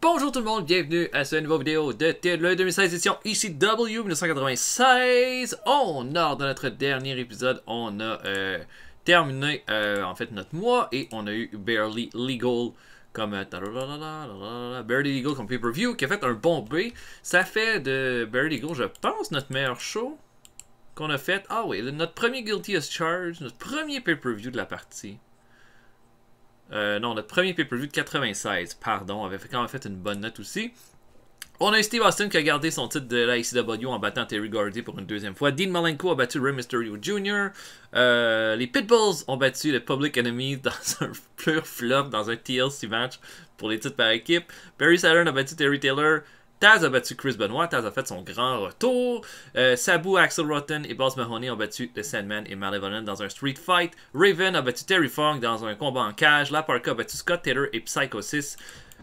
Bonjour tout le monde, bienvenue à cette nouvelle vidéo de TLE 2016 édition ECW 1996. On a, dans notre dernier épisode, on a terminé en fait notre mois et on a eu Barely Legal comme Barely Legal comme pay-per-view qui a fait un bon B. Ça fait de Barely Legal, je pense, notre meilleur show qu'on a fait. Ah oui, notre premier Guilty as Charged, notre premier pay-per-view de la partie. Non, notre premier pay-per-view de 96, pardon, avait quand même fait une bonne note aussi. On a eu Steve Austin qui a gardé son titre de la ECW en battant Terry Gordy pour une deuxième fois. Dean Malenko a battu Rey Mysterio Jr. Les Pitbulls ont battu les Public Enemy dans un pur flop, dans un TLC match pour les titres par équipe. Barry Saturn a battu Terry Taylor. Taz a battu Chris Benoit. Taz a fait son grand retour. Sabu, Axel Rotten et Boss Mahoney ont battu The Sandman et Malevolent dans un street fight. Raven a battu Terry Funk dans un combat en cage. La Parka a battu Scott Taylor et Psycho 6.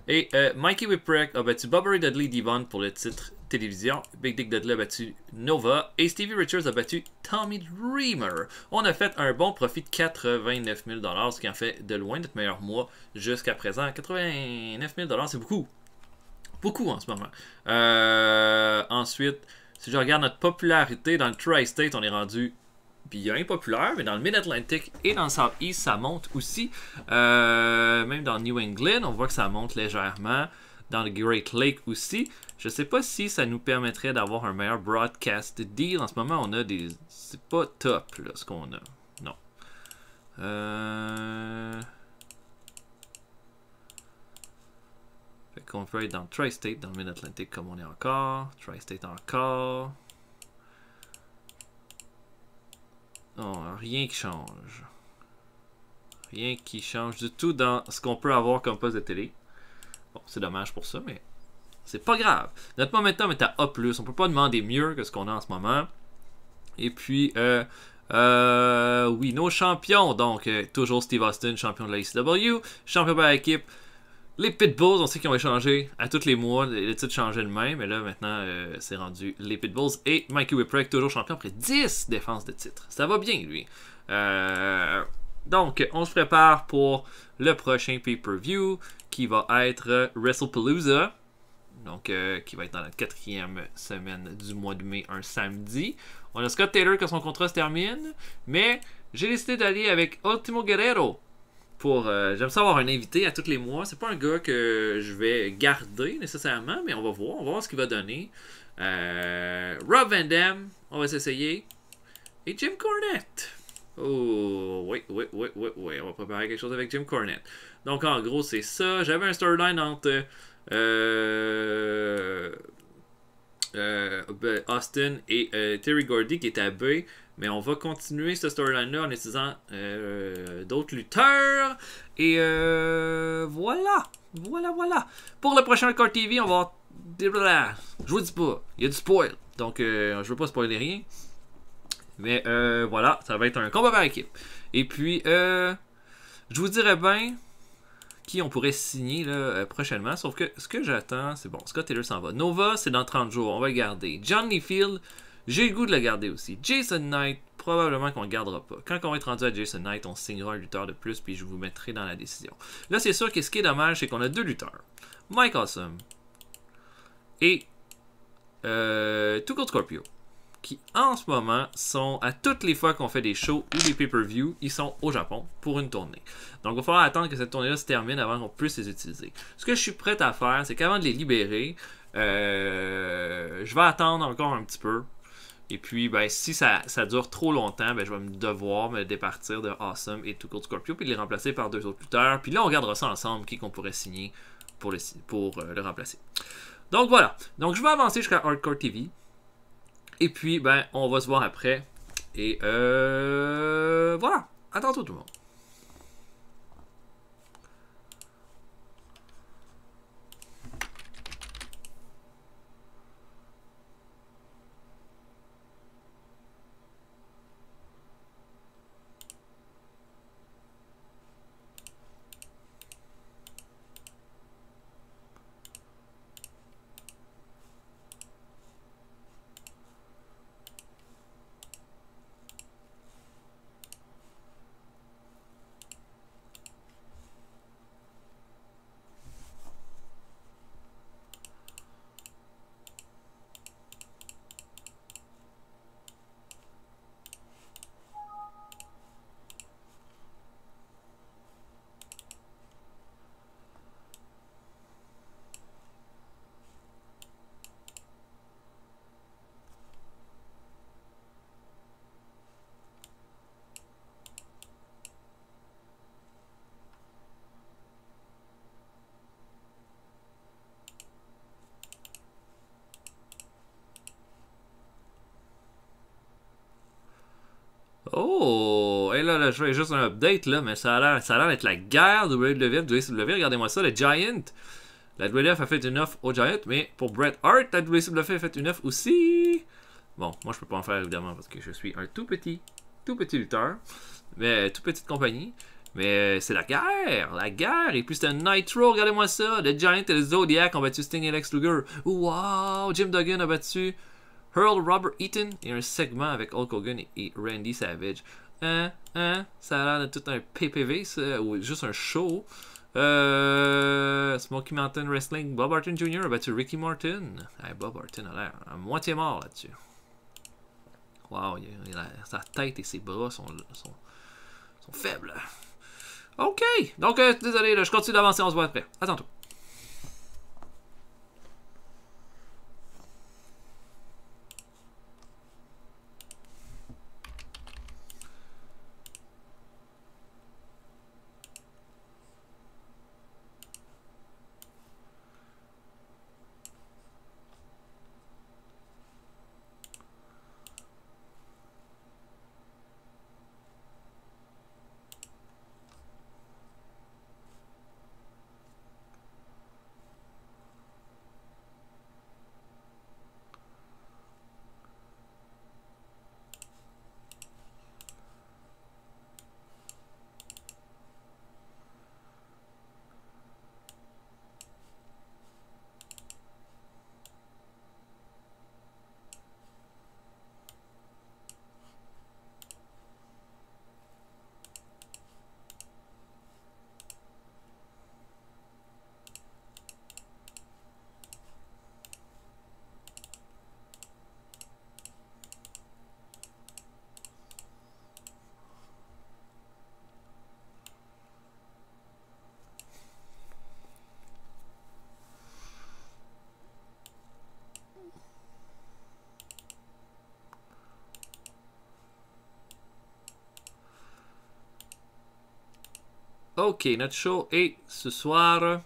Et Mikey Whipwreck a battu Bobby Dudley Devon pour le titre télévision. Big Dick Dudley a battu Nova. Et Stevie Richards a battu Tommy Dreamer. On a fait un bon profit de 89 000 $, ce qui en fait de loin notre meilleur mois jusqu'à présent. 89 000 $, c'est beaucoup. Beaucoup en ce moment. Ensuite, si je regarde notre popularité dans le Tri-State, on est rendu bien populaire, mais dans le Mid-Atlantic et dans le South-East, ça monte aussi. Même dans New England, on voit que ça monte légèrement. Dans le Great Lake aussi. Je sais pas si ça nous permettrait d'avoir un meilleur broadcast deal. En ce moment, on a des... C'est pas top, là, ce qu'on a. Non. Fait qu'on peut être dans le Tri-State, dans le Mid-Atlantic comme on est encore. Tri-State encore. Non, rien qui change. Rien qui change du tout dans ce qu'on peut avoir comme poste de télé. Bon, c'est dommage pour ça, mais c'est pas grave. Notre momentum est à A+. On peut pas demander mieux que ce qu'on a en ce moment. Et puis, oui, nos champions. Donc, toujours Steve Austin, champion de la ECW. Champion par équipe. Les Pitbulls, on sait qu'ils ont échangé à tous les mois. Les titres changeaient de même. Mais là, maintenant, c'est rendu les Pitbulls. Et Mikey Whipwreck, toujours champion après 10 défenses de titre. Ça va bien, lui. Donc, on se prépare pour le prochain pay-per-view qui va être WrestlePalooza. Donc, qui va être dans la 4e semaine du mois de mai, un samedi. On a Scott Taylor que son contrat se termine. Mais j'ai décidé d'aller avec Ultimo Guerrero. J'aime ça avoir un invité à tous les mois. C'est pas un gars que je vais garder nécessairement, mais on va voir ce qu'il va donner. Rob Van Dam, on va s'essayer. Et Jim Cornette. Oh, oui, on va préparer quelque chose avec Jim Cornette. Donc en gros, c'est ça. J'avais un storyline entre Austin et Terry Gordy qui était à B. Mais on va continuer ce storyline-là en utilisant d'autres lutteurs. Et voilà. Pour le prochain Hardcore TV, on va... Je vous dis pas. Il y a du spoil. Donc, je veux pas spoiler rien. Mais voilà, ça va être un combat par équipe. Et puis, je vous dirais bien qui on pourrait signer là, prochainement. Sauf que ce que j'attends, c'est bon. Scott Taylor s'en va. Nova, c'est dans 30 jours. On va le garder. Johnny Field, j'ai le goût de le garder aussi. Jason Knight, probablement qu'on ne le gardera pas. Quand on va être rendu à Jason Knight, on signera un lutteur de plus, puis je vous mettrai dans la décision. Là, c'est sûr que ce qui est dommage, c'est qu'on a deux lutteurs. Mike Awesome et Too Cold Scorpio, qui en ce moment sont, à toutes les fois qu'on fait des shows ou des pay-per-view, ils sont au Japon pour une tournée. Donc il va falloir attendre que cette tournée-là se termine avant qu'on puisse les utiliser. Ce que je suis prêt à faire, c'est qu'avant de les libérer, je vais attendre encore un petit peu. Et puis, ben, si ça dure trop longtemps, ben, je vais devoir me départir de Awesome et Too Cold Scorpio puis les remplacer par deux autres lutteurs. Puis là, on regardera ça ensemble, qui qu'on pourrait signer pour le remplacer. Donc voilà. Donc je vais avancer jusqu'à Hardcore TV. Et puis, ben, on va se voir après. Et voilà. À tantôt tout le monde. Oh! Et là, je fais juste un update, là, mais ça a l'air d'être la guerre WWF, WCW. Regardez-moi ça, le Giant. La WWF a fait une offre au Giant, mais pour Bret Hart, la WCW a fait une offre aussi. Bon, moi, je peux pas en faire, évidemment, parce que je suis un tout petit lutteur. Mais toute petite compagnie. Mais c'est la guerre! La guerre! Et puis c'était un Nitro, regardez-moi ça! Le Giant et le Zodiac ont battu Sting et Lex Luger. Wow! Jim Duggan a battu Earl Robert Eaton et un segment avec Hulk Hogan et Randy Savage. Ça a l'air de tout un PPV, ça, ou juste un show. Smoky Mountain Wrestling, Bob Orton Jr. a battu Ricky Morton. Hey, Bob Orton a l'air à moitié mort là-dessus. Wow, sa tête et ses bras sont faibles. Ok, donc désolé, là, je continue d'avancer, on se voit après. À tantôt. Ok, notre show est ce soir.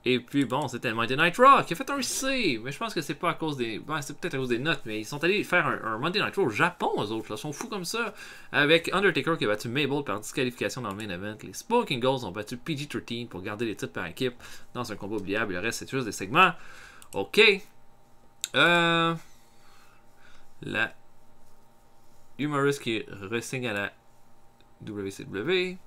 Et puis bon, c'était le Monday Night Raw qui a fait un C. Mais je pense que c'est pas à cause des. Ben, c'est peut-être à cause des notes, mais ils sont allés faire un Monday Night Raw au Japon, eux autres. Là. Ils sont fous comme ça. Avec Undertaker qui a battu Mabel par disqualification dans le main event. Les Smoking Gunns ont battu PG-13 pour garder les titres par équipe dans un combat oubliable. Le reste, c'est juste des segments. Ok. La humoriste qui re-signe à la WCW.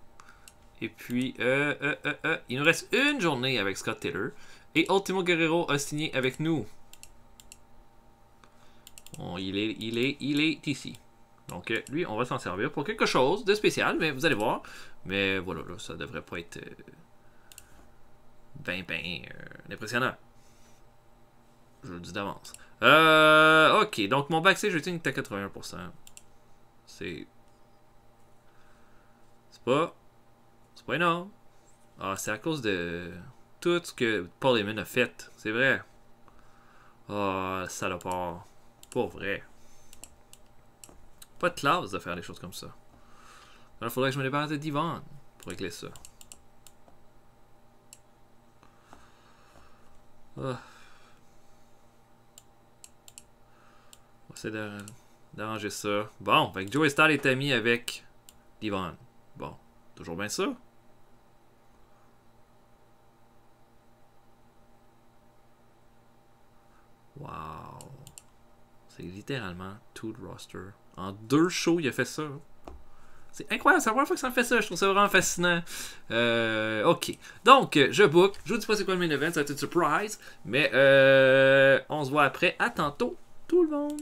Et puis, il nous reste une journée avec Scott Taylor. Et Ultimo Guerrero a signé avec nous. Bon, il est ici. Donc, lui, on va s'en servir pour quelque chose de spécial, mais vous allez voir. Mais voilà, là, ça devrait pas être impressionnant. Je le dis d'avance. Ok, donc mon backstage rating est à 81%. C'est pas énorme. Ah, c'est à cause de tout ce que Paul Heyman a fait. C'est vrai. Ah, salopard. Pour vrai. Pas de classe de faire des choses comme ça. Alors, il faudrait que je me débarrasse de Devon pour régler ça. Ah. On va essayer d'arranger ça. Bon, fait que Joey Styles est ami avec Devon. Bon, toujours bien ça. Wow. C'est littéralement tout le roster. En 2 shows, il a fait ça. C'est incroyable, c'est la première fois que ça me fait ça. Je trouve ça vraiment fascinant. Ok. Donc, je book. Je vous dis pas c'est quoi le main event, ça va être une surprise. Mais on se voit après. À tantôt, tout le monde.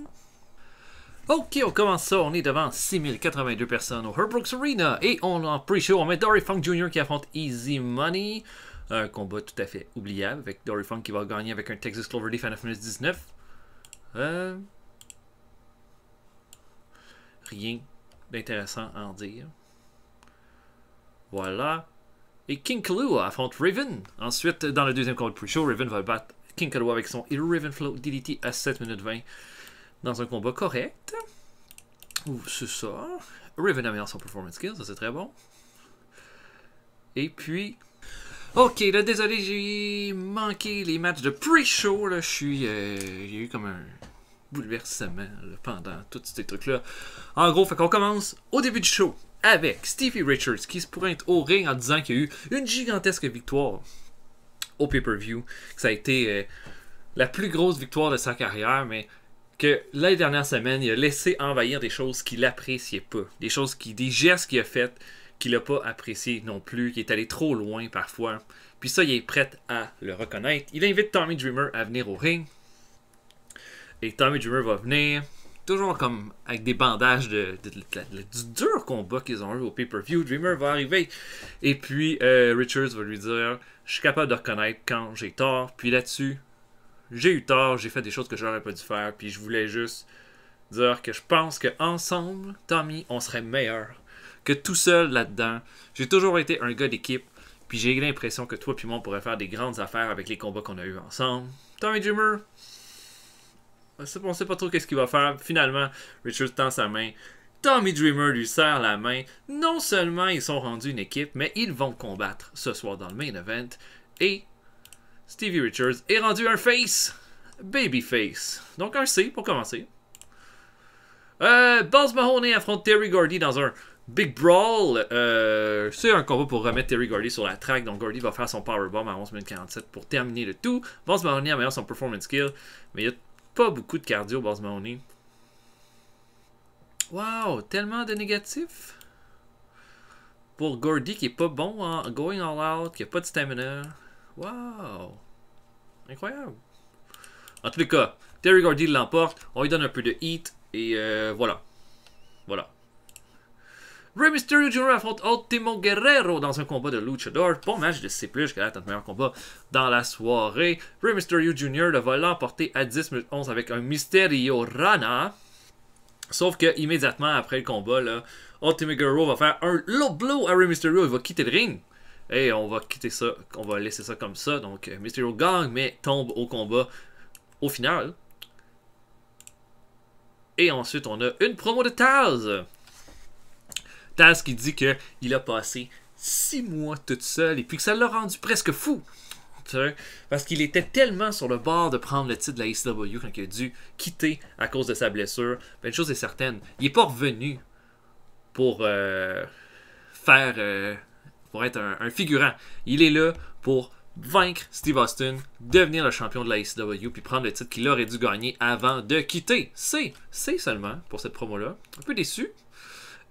Ok, on commence ça. On est devant 6082 personnes au Herbrooks Arena. Et on en pre-show, on met Dory Funk Jr. qui affronte Easy Money. Un combat tout à fait oubliable avec Dory Funk qui va gagner avec un Texas Cloverleaf à 9 minutes 19. Rien d'intéressant à en dire. Voilà. Et King Kalua affronte Raven. Ensuite, dans le deuxième combat de pre-show, Raven va battre King Kalua avec son Raven Flow DDT à 7 minutes 20 dans un combat correct. Ouh, c'est ça. Raven améliore son performance skill, ça c'est très bon. Et puis... Ok, là, désolé, j'ai manqué les matchs de pre-show. Là, j'ai eu comme un bouleversement là, pendant tous ces trucs-là. En gros, fait qu'on commence au début du show avec Stevie Richards qui se pointe au ring en disant qu'il y a eu une gigantesque victoire au pay-per-view. Que ça a été la plus grosse victoire de sa carrière, mais que l'année dernière semaine, il a laissé envahir des choses qu'il appréciait pas. Des gestes qu'il a fait qu'il n'a pas apprécié non plus, qui est allé trop loin parfois. Puis ça, il est prêt à le reconnaître. Il invite Tommy Dreamer à venir au ring. Et Tommy Dreamer va venir, toujours comme avec des bandages du dur combat qu'ils ont eu au pay-per-view. Dreamer va arriver. Et puis Richards va lui dire « Je suis capable de reconnaître quand j'ai tort. » Puis là-dessus, j'ai eu tort, j'ai fait des choses que j'aurais pas dû faire. Puis je voulais juste dire que je pense qu'ensemble, Tommy, on serait meilleur que tout seul là-dedans. J'ai toujours été un gars d'équipe. Puis j'ai l'impression que toi et moi, on pourrait faire des grandes affaires avec les combats qu'on a eu ensemble. Tommy Dreamer, on sait pas trop qu'est-ce qu'il va faire. Finalement, Richards tend sa main. Tommy Dreamer lui serre la main. Non seulement ils sont rendus une équipe, mais ils vont combattre ce soir dans le main event. Et Stevie Richards est rendu un face. Babyface. Donc un C pour commencer. Balls Mahoney affronte Terry Gordy dans un Big Brawl. C'est un combat pour remettre Terry Gordy sur la track. Donc Gordy va faire son powerbomb à 11 47 pour terminer le tout. Balls Mahoney améliore son performance skill. Mais il n'y a pas beaucoup de cardio, Balls Mahoney. Wow, tellement de négatifs. Pour Gordy qui est pas bon en going all out, qui a pas de stamina. Wow. Incroyable. En tous les cas, Terry Gordy l'emporte. On lui donne un peu de heat. Et voilà. Voilà. Rey Mysterio Jr. affronte Ultimo Guerrero dans un combat de Luchador. Bon match de C+, jusqu'à là, notre meilleur combat dans la soirée. Rey Mysterio Jr. va l'emporter à 10 minutes 11 avec un Mysterio Rana. Sauf que immédiatement après le combat, là, Ultimo Guerrero va faire un low blow à Rey Mysterio. Il va quitter le ring. Et on va quitter ça. On va laisser ça comme ça. Donc Mysterio gagne, mais tombe au combat au final. Et ensuite, on a une promo de Taz. Taz qui dit qu'il a passé 6 mois tout seul et puis que ça l'a rendu presque fou. Parce qu'il était tellement sur le bord de prendre le titre de la ECW quand il a dû quitter à cause de sa blessure. Ben, une chose est certaine, il n'est pas revenu pour pour être un figurant. Il est là pour vaincre Steve Austin, devenir le champion de la ECW puis prendre le titre qu'il aurait dû gagner avant de quitter. C'est seulement pour cette promo-là. Un peu déçu.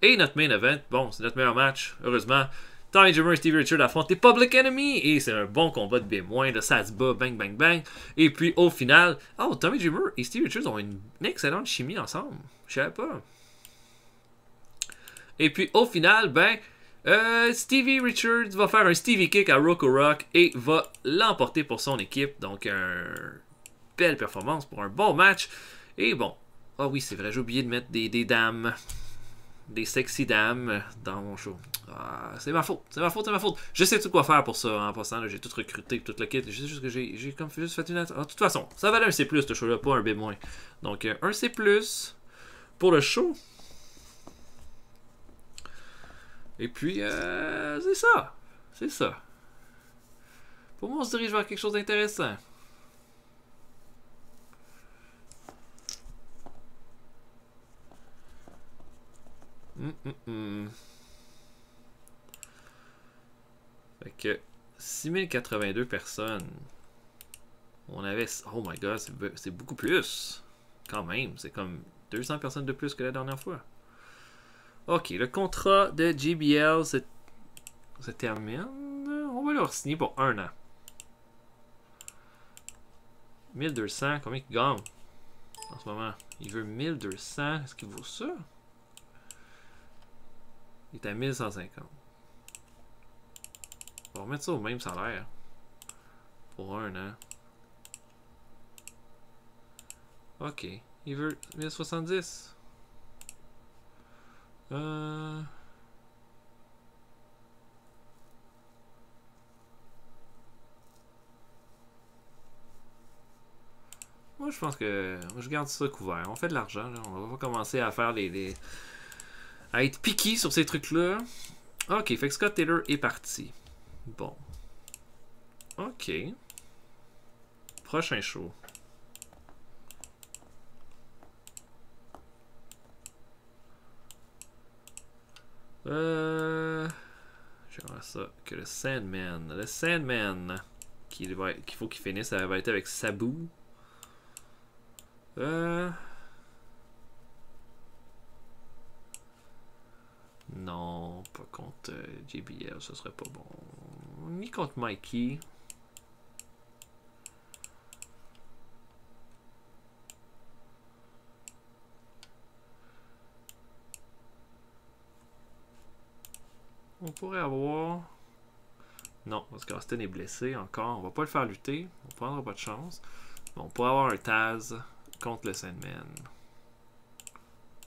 Et notre main event, bon, c'est notre meilleur match, heureusement. Tommy Dreamer et Stevie Richards affrontent les Public Enemy. Et c'est un bon combat de B-, là, ça se bat, bang, bang, bang. Et puis au final, Tommy Dreamer et Stevie Richards ont une excellente chimie ensemble. Je savais pas. Et puis au final, Stevie Richards va faire un Stevie Kick à Rocco Rock et va l'emporter pour son équipe. Donc, une belle performance pour un bon match. Et bon, oui, c'est vrai, j'ai oublié de mettre des dames, des sexy dames dans mon show. C'est ma faute. Je sais tout quoi faire pour ça en passant. J'ai tout recruté, tout le kit. Juste que j'ai comme juste fait une... de toute façon, ça valait un C+, ce show-là, pas un B-. Donc, un C+, pour le show. Et puis, c'est ça. C'est ça. Pour moi, on se dirige vers quelque chose d'intéressant. Fait que 6082 personnes. On avait... Oh my god, c'est beaucoup plus. Quand même, c'est comme 200 personnes de plus que la dernière fois. Ok, le contrat de JBL se termine. On va leur signer pour 1 an. 1200, combien il gagne en ce moment? Il veut 1200. Est-ce qu'il vaut ça? Il est à 1150. On va remettre ça au même salaire. Pour 1 an. Ok. Il veut 1070. Moi, je pense que je garde ça couvert. On fait de l'argent. On va pas commencer à faire à être picky sur ces trucs-là. Ok, fait que Scott Taylor est parti. Bon. Ok. Prochain show. J'aimerais ça que le Sandman. Le Sandman. Qu'il faut qu'il finisse. Ça va être avec Sabu. Non, pas contre JBL, ce serait pas bon. Ni contre Mikey. On pourrait avoir... Non, parce qu'Austin est blessé encore. On va pas le faire lutter. On prendra pas de chance. Mais on pourrait avoir un Taz contre le Sandman.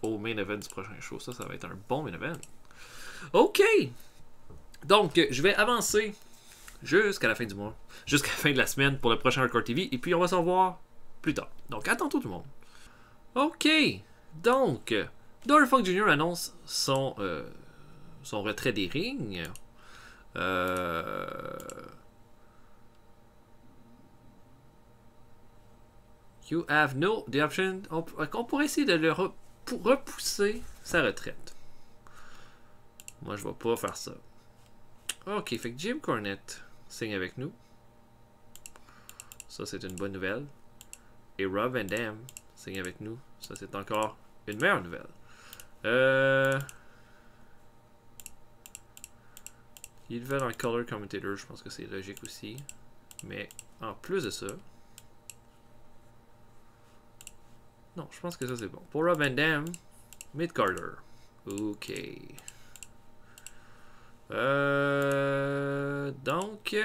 Au main event du prochain show. Ça va être un bon main event. OK! Donc, je vais avancer jusqu'à la fin du mois. Jusqu'à la fin de la semaine pour le prochain Hardcore TV. Et puis, on va se revoir plus tard. Donc, à tantôt tout le monde. OK! Donc, Dory Funk Jr. annonce son retrait des rings. You have no the option. On pourrait essayer de le repousser sa retraite. Moi, je vais pas faire ça. Ok, fait que Jim Cornette signe avec nous. Ça, c'est une bonne nouvelle. Et Rob Van Dam signe avec nous. Ça, c'est encore une meilleure nouvelle. Il veut un color commentator, je pense que c'est logique aussi. Mais en plus de ça... Non, je pense que ça c'est bon. Pour Rob Van Dam, mid-carter. Ok. Donc...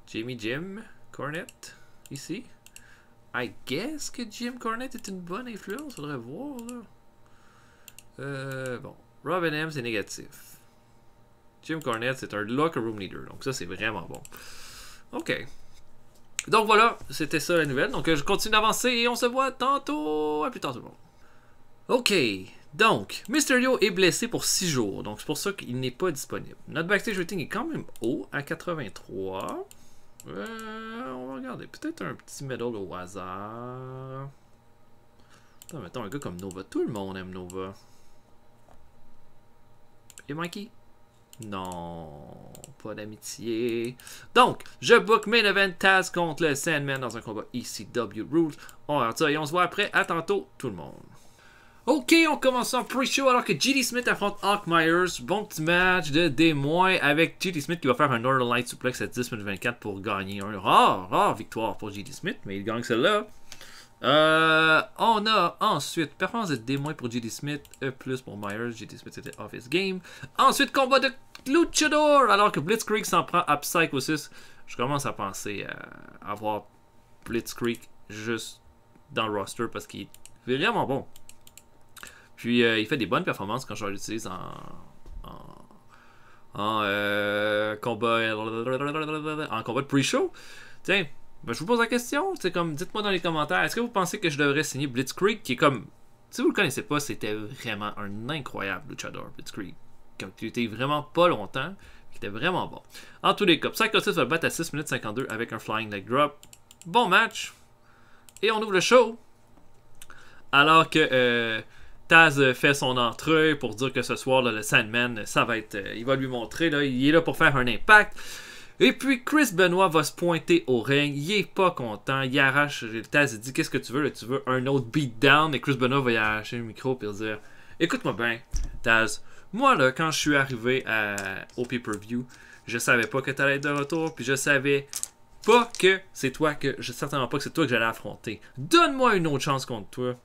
Jim Cornette, ici. I guess que Jim Cornette est une bonne influence, faudrait voir là. Bon. Rob Van Dam, c'est négatif. Jim Cornette, c'est un locker room leader. Donc ça, c'est vraiment bon. OK. Donc voilà, c'était ça la nouvelle. Donc je continue d'avancer et on se voit tantôt. À plus tard tout le monde. OK. Donc, Mysterio est blessé pour 6 jours. Donc c'est pour ça qu'il n'est pas disponible. Notre backstage rating est quand même haut, à 83. On va regarder. Peut-être un petit medal au hasard. Attends, mettons un gars comme Nova. Tout le monde aime Nova. Et Mikey? Non, pas d'amitié. Donc, je book main event Taz contre le Sandman dans un combat ECW Rules. On regarde ça et on se voit après. À tantôt, tout le monde. Ok, on commence en pre-show alors que JD Smith affronte Hawk Myers. Bon petit match de D- avec JD Smith qui va faire un Northern Light Suplex à 10 minutes 24 pour gagner un rare victoire pour JD Smith, mais il gagne celle-là. On a ensuite performance de D- pour JD Smith, E+ pour Myers. JD Smith était off his game. Ensuite, combat de Luchador alors que Blitzkrieg s'en prend à Psychosis. Je commence à penser à avoir Blitzkrieg juste dans le roster parce qu'il est vraiment bon. Puis il fait des bonnes performances quand je l'utilise en combat de pre-show. Tiens, ben, je vous pose la question, c'est comme, dites-moi dans les commentaires, est-ce que vous pensez que je devrais signer Blitzkrieg, qui est comme, si vous le connaissez pas, c'était vraiment un incroyable luchador, Blitzkrieg, qui était vraiment pas longtemps, qui était vraiment bon. En tous les cas, Psychosis va le battre à 6 minutes 52 avec un flying leg drop. Bon match. Et on ouvre le show. Alors que Taz fait son entrée pour dire que ce soir, là, le Sandman, ça va être, il va lui montrer, là, il est là pour faire un impact. Et puis Chris Benoit va se pointer au ring. Il est pas content. Il arrache. Taz il dit qu'est-ce que tu veux là? Tu veux un autre beatdown? Et Chris Benoit va y arracher le micro et dire écoute-moi bien, Taz. Moi là, quand je suis arrivé au pay-per-view, je savais pas que tu allais être de retour. Puis je savais pas que c'est toi que. Certainement pas que c'est toi que j'allais affronter. Donne-moi une autre chance contre toi.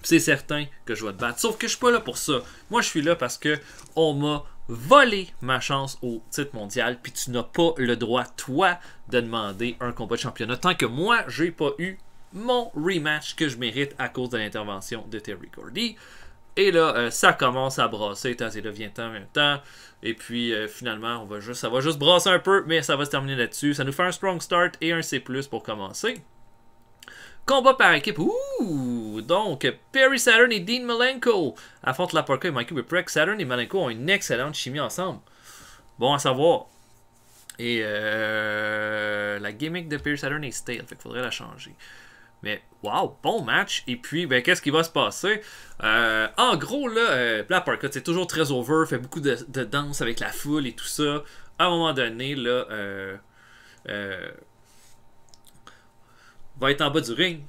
C'est certain que je vais te battre. Sauf que je suis pas là pour ça. Moi, je suis là parce que on m'a volé ma chance au titre mondial. Puis tu n'as pas le droit, toi, de demander un combat de championnat. Tant que moi, j'ai pas eu mon rematch que je mérite à cause de l'intervention de Terry Gordy. Et là, ça commence à brasser. Et là, viens-t'en. Et puis, finalement, ça va juste brasser un peu. Mais ça va se terminer là-dessus. Ça nous fait un strong start et un C+ pour commencer. Combat par équipe. Ouh! Donc, Perry Saturn et Dean Malenko affrontent Laporca et Mikey Whipwreck. Saturn et Malenko ont une excellente chimie ensemble. Bon à savoir. Et la gimmick de Perry Saturn est stale. Fait qu'il faudrait la changer. Mais, wow, bon match. Et puis, ben, qu'est-ce qui va se passer? En gros, là, Black Parka, c'est toujours très over, fait beaucoup de danse avec la foule et tout ça. À un moment donné, là, va être en bas du ring.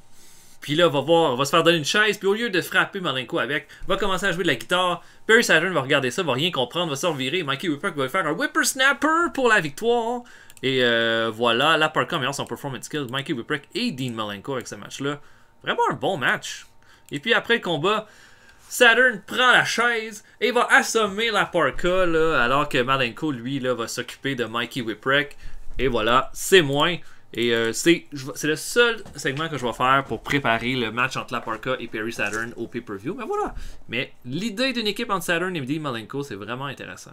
Puis là, va se faire donner une chaise. Puis au lieu de frapper Malenko avec, va commencer à jouer de la guitare. Perry Saturn va regarder ça, va rien comprendre, va se revirer. Mikey Whipwreck va faire un whippersnapper pour la victoire. Et voilà, la Parka améliore son performance skills. Mikey Whipwreck et Dean Malenko avec ce match-là. Vraiment un bon match. Et puis après le combat, Saturn prend la chaise et va assommer la Parka, là, alors que Malenko, lui, là, va s'occuper de Mikey Whipwreck. Et voilà, c'est moins. Et c'est le seul segment que je vais faire pour préparer le match entre la Parka et Perry Saturn au pay-per-view. Mais voilà. Mais l'idée d'une équipe entre Saturn et Dean Malenko, c'est vraiment intéressant.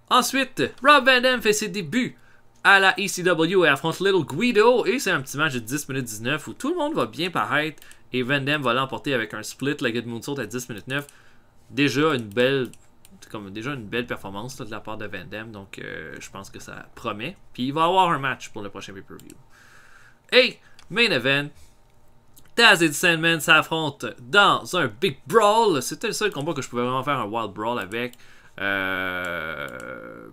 Ensuite, Rob Van Dam fait ses débuts à la ECW et affronte Little Guido. Et c'est un petit match de 10 minutes 19 où tout le monde va bien paraître. Et Van Dam va l'emporter avec un split legged moonsault à 10 minutes 9. Déjà une belle performance là, de la part de Van Dam. Donc je pense que ça promet. Puis il va avoir un match pour le prochain pay-per-view. Et main event, Taz et Sandman s'affrontent dans un Big Brawl. C'était le seul combat que je pouvais vraiment faire un Wild Brawl avec.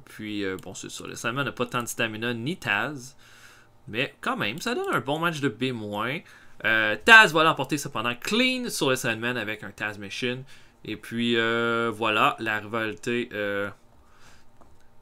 Puis bon, c'est ça. Le Sandman n'a pas tant de stamina ni Taz. Mais quand même, ça donne un bon match de B-. Taz va l'emporter cependant clean sur le Sandman avec un Taz Machine. Et puis voilà, la rivalité.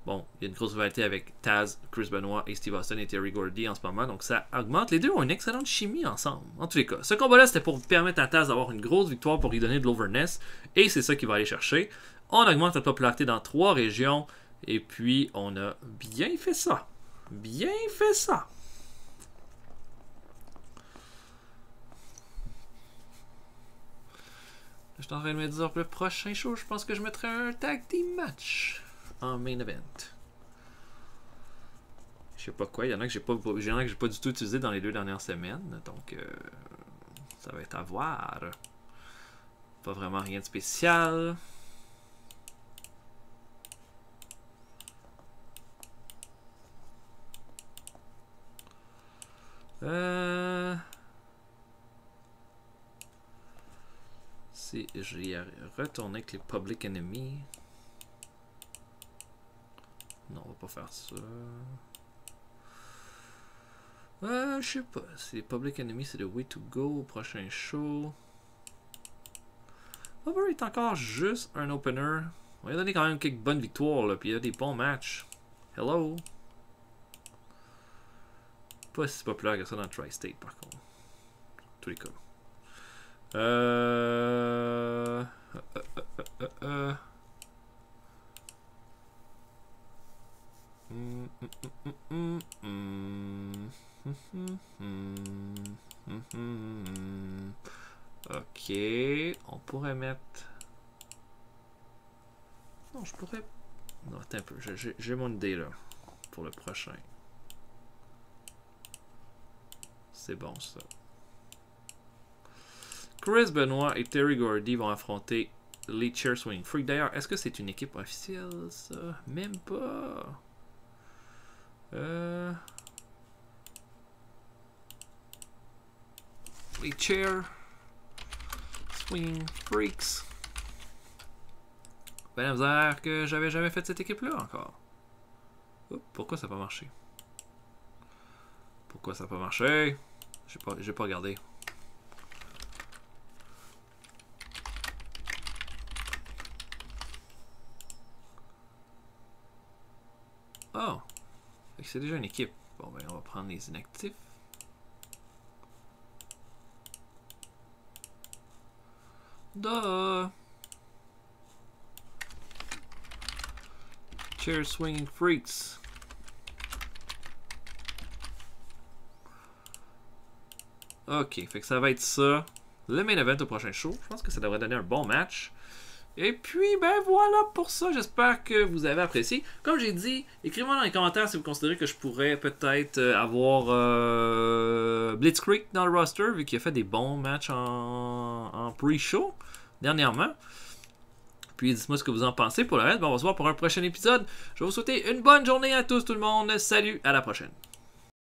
Bon, il y a une grosse rivalité avec Taz, Chris Benoit et Steve Austin et Terry Gordy en ce moment. Donc ça augmente. Les deux ont une excellente chimie ensemble. En tous les cas, ce combat-là, c'était pour permettre à Taz d'avoir une grosse victoire pour lui donner de l'overness. Et c'est ça qu'il va aller chercher. On augmente la popularité dans 3 régions. Et puis, on a bien fait ça. Bien fait ça. Je suis en train de me dire pour le prochain show, je pense que je mettrai un tag team match en main event. Je sais pas quoi, il y en a que j'ai pas du tout utilisé dans les 2 dernières semaines. Donc, ça va être à voir. Pas vraiment rien de spécial. Si j'y retourné avec les Public Enemy. Non, on va pas faire ça. Je sais pas. Si les Public Enemy, c'est le way to go au prochain show. Over est encore juste un opener. On va lui donner quand même quelques bonnes victoires, là, puis il y a des bons matchs. Hello! Pas si populaire que ça dans le Tri-State, par contre. En tous les cas. Ok, on pourrait mettre. Non, je pourrais. Non, attends un peu, j'ai mon idée là pour le prochain. C'est bon ça. Chris Benoit et Terry Gordy vont affronter les Chair Swing Freak. D'ailleurs, est-ce que c'est une équipe officielle ça? Même pas. Les Chair Swing Freaks. Ben la misère que j'avais jamais fait cette équipe-là encore. Oups, pourquoi ça n'a pas marché? Pourquoi ça n'a pas marché? J'ai pas regardé. Oh! C'est déjà une équipe. Bon, ben, on va prendre les inactifs. Duh! Chair Swinging Freaks. Ok, fait que ça va être ça. Le main event au prochain show. Je pense que ça devrait donner un bon match. Et puis, ben voilà pour ça. J'espère que vous avez apprécié. Comme j'ai dit, écrivez-moi dans les commentaires si vous considérez que je pourrais peut-être avoir Blitzkrieg dans le roster, vu qu'il a fait des bons matchs en pre-show dernièrement. Puis dites-moi ce que vous en pensez. Pour le reste, ben, on va se voir pour un prochain épisode. Je vais vous souhaiter une bonne journée à tous tout le monde. Salut, à la prochaine.